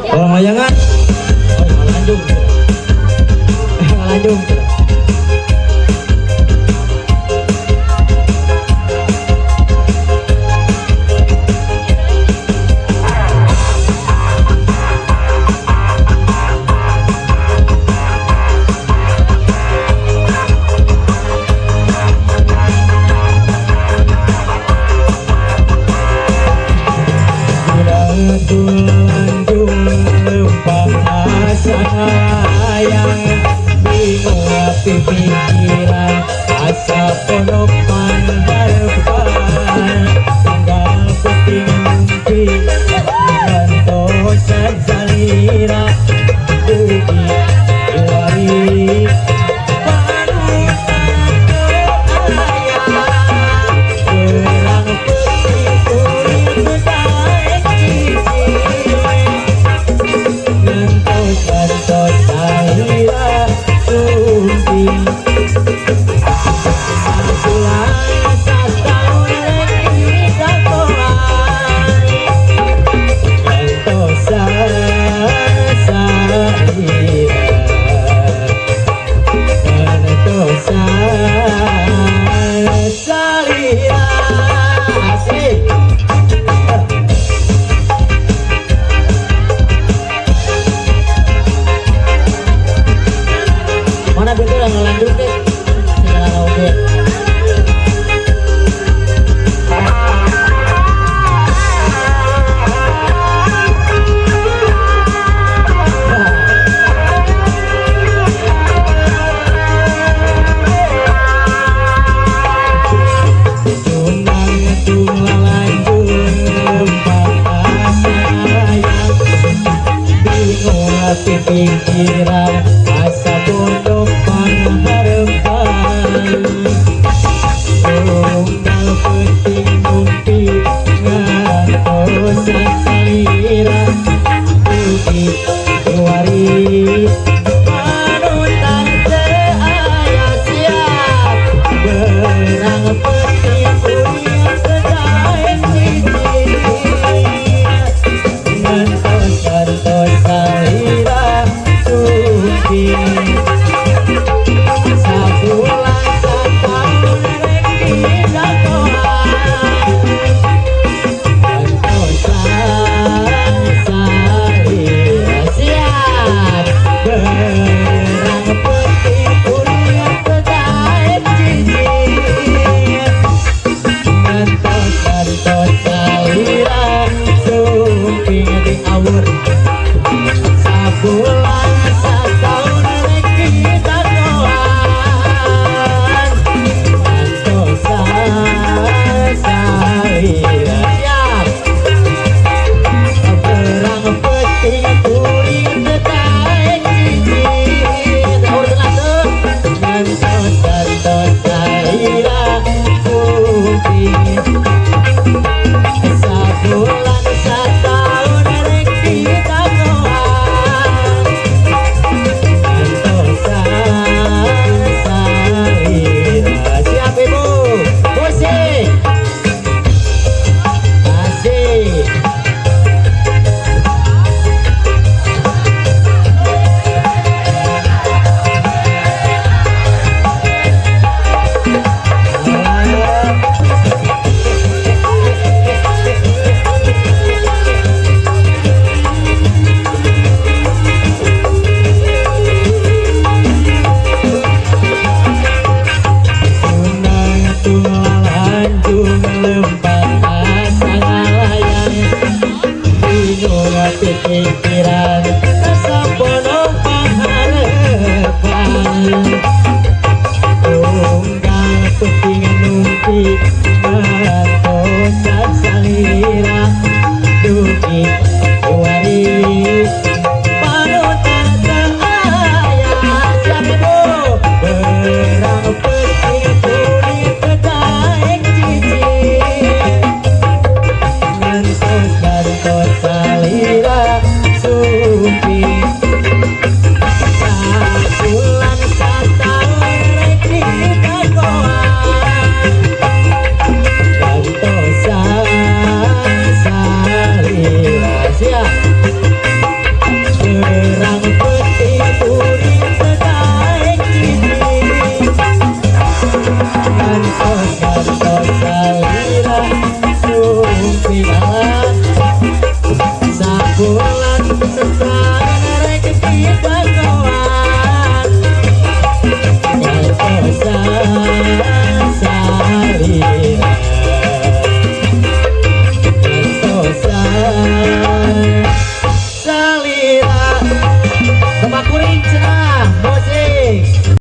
Kalau mayangan, oh ngalanjung, ngalanjung. Sayang bingung api pikiran asa penumpang harapan tinggal puting mimpi bantosan salira dugi diwari panutan keayaan berang putih kulit bedaik cici Santos Sahira Sumping Pulang setahun lagi dakoan Santos Sahira Santos Sahira Asik. Mana betul yang ngelanjut deh segala oke. Tunang lanjut patah sayang bingung hati pikiran asa bodoh harapan tunggal penting mimpi ngantos salira dugi diwari panutan seaya siap berang penting punya sedaik cici ngantos salira dugi pikiran